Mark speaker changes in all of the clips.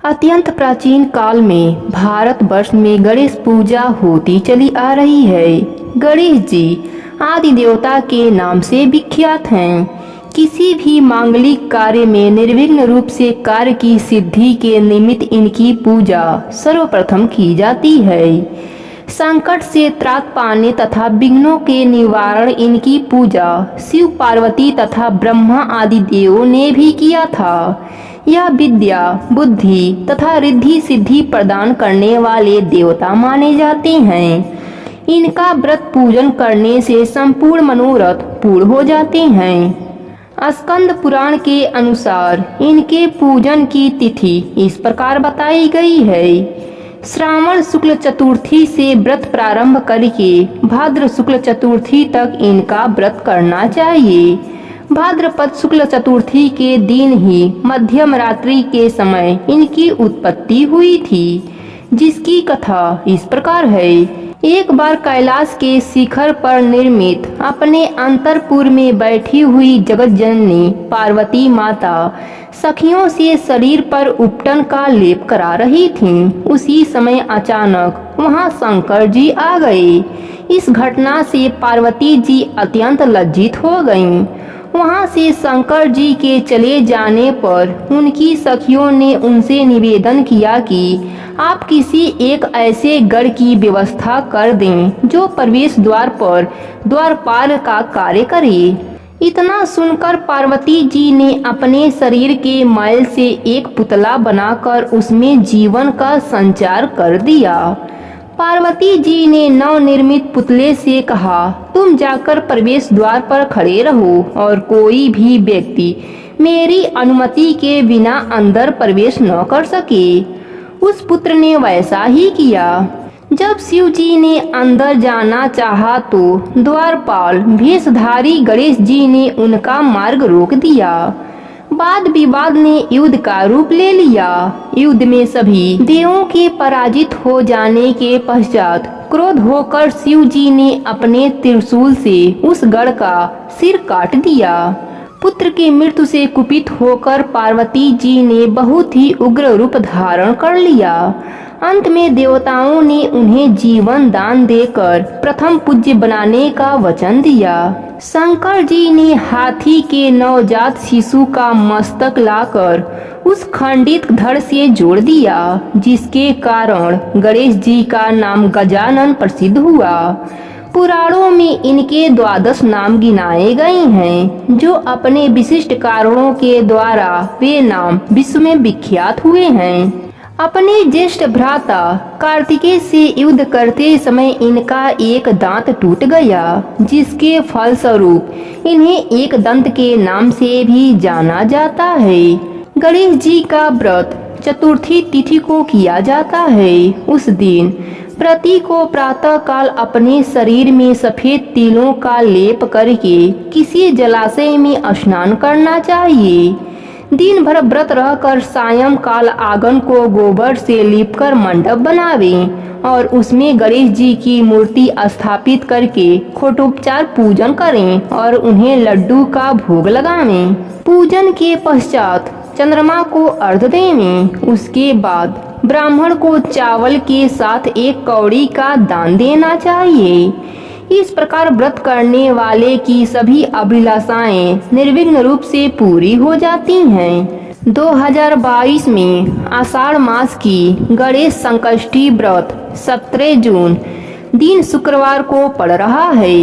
Speaker 1: अत्यंत प्राचीन काल में भारतवर्ष में गणेश पूजा होती चली आ रही है। गणेश जी आदि देवता के नाम से विख्यात हैं। किसी भी मांगलिक कार्य में निर्विघ्न रूप से कार्य की सिद्धि के निमित्त इनकी पूजा सर्वप्रथम की जाती है। संकट से त्राण पाने तथा विघ्नों के निवारण इनकी पूजा शिव, पार्वती तथा ब्रह्मा आदि देवों ने भी किया था। यह विद्या, बुद्धि तथा रिद्धि सिद्धि प्रदान करने वाले देवता माने जाते हैं। इनका व्रत पूजन करने से संपूर्ण मनोरथ पूर्ण हो जाते हैं। स्कंद पुराण के अनुसार इनके पूजन की तिथि इस प्रकार बताई गई है। श्रावण शुक्ल चतुर्थी से व्रत प्रारंभ करके भाद्र शुक्ल चतुर्थी तक इनका व्रत करना चाहिए। भाद्रपद शुक्ल चतुर्थी के दिन ही मध्यम रात्रि के समय इनकी उत्पत्ति हुई थी, जिसकी कथा इस प्रकार है। एक बार कैलाश के शिखर पर निर्मित अपने अंतरपुर में बैठी हुई जगत जननी पार्वती माता सखियों से शरीर पर उपटन का लेप करा रही थीं। उसी समय अचानक वहां शंकर जी आ गए। इस घटना से पार्वती जी अत्यंत लज्जित हो गईं। वहां से शंकर जी के चले जाने पर उनकी सखियों ने उनसे निवेदन किया कि आप किसी एक ऐसे गढ़ की व्यवस्था कर दें जो प्रवेश द्वार पर द्वारपाल का कार्य करे। इतना सुनकर पार्वती जी ने अपने शरीर के मैल से एक पुतला बनाकर उसमें जीवन का संचार कर दिया। पार्वती जी ने नवनिर्मित पुतले से कहा, तुम जाकर प्रवेश द्वार पर खड़े रहो और कोई भी व्यक्ति मेरी अनुमति के बिना अंदर प्रवेश न कर सके। उस पुत्र ने वैसा ही किया। जब शिव जी ने अंदर जाना चाहा तो द्वारपाल भेषधारी गणेश जी ने उनका मार्ग रोक दिया। वाद विवाद ने युद्ध का रूप ले लिया। युद्ध में सभी देवों के पराजित हो जाने के पश्चात क्रोध होकर शिव जी ने अपने त्रिशूल से उस गढ़ का सिर काट दिया। पुत्र की मृत्यु से कुपित होकर पार्वती जी ने बहुत ही उग्र रूप धारण कर लिया। अंत में देवताओं ने उन्हें जीवन दान देकर प्रथम पूज्य बनाने का वचन दिया। शंकर जी ने हाथी के नवजात शिशु का मस्तक लाकर उस खंडित धड़ से जोड़ दिया, जिसके कारण गणेश जी का नाम गजानन प्रसिद्ध हुआ। पुराणों में इनके 12 नाम गिनाए गए हैं, जो अपने विशिष्ट कारणों के द्वारा वे नाम विश्व में विख्यात हुए हैं। अपने ज्येष्ठ भ्राता कार्तिकेय से युद्ध करते समय इनका एक दांत टूट गया, जिसके फलस्वरूप इन्हें एक दंत के नाम से भी जाना जाता है। गणेश जी का व्रत चतुर्थी तिथि को किया जाता है। उस दिन प्रति को प्रातः काल अपने शरीर में सफेद तिलों का लेप करके किसी जलाशय में स्नान करना चाहिए। दिन भर व्रत रहकर सायं काल आंगन को गोबर से लीपकर मंडप बनावें और उसमें गणेश जी की मूर्ति स्थापित करके खोटोपचार पूजन करें और उन्हें लड्डू का भोग लगावें। पूजन के पश्चात चंद्रमा को अर्घ्य देवें। उसके बाद ब्राह्मण को चावल के साथ एक कौड़ी का दान देना चाहिए। इस प्रकार व्रत करने वाले की सभी अभिलाषाएं निर्विघ्न रूप से पूरी हो जाती हैं। 2022 में आषाढ़ मास की गणेश संकष्टी व्रत 17 जून दिन शुक्रवार को पड़ रहा है।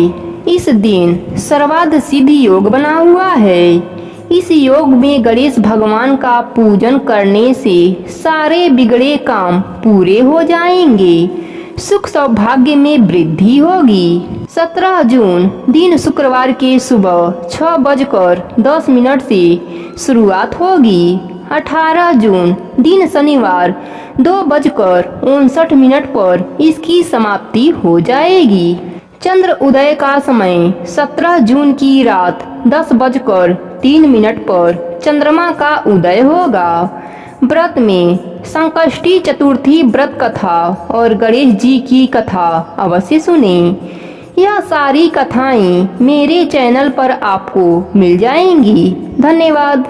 Speaker 1: इस दिन सर्वार्थ सिद्धि योग बना हुआ है। इस योग में गणेश भगवान का पूजन करने से सारे बिगड़े काम पूरे हो जाएंगे। सुख सौभाग्य में वृद्धि होगी। 17 जून दिन शुक्रवार के सुबह 6:10 से शुरुआत होगी। 18 जून दिन शनिवार 2:59 पर इसकी समाप्ति हो जाएगी। चंद्र उदय का समय 17 जून की रात 10:03 पर चंद्रमा का उदय होगा। व्रत में संकष्टी चतुर्थी व्रत कथा और गणेश जी की कथा अवश्य सुनें। यह सारी कथाएं मेरे चैनल पर आपको मिल जाएंगी। धन्यवाद।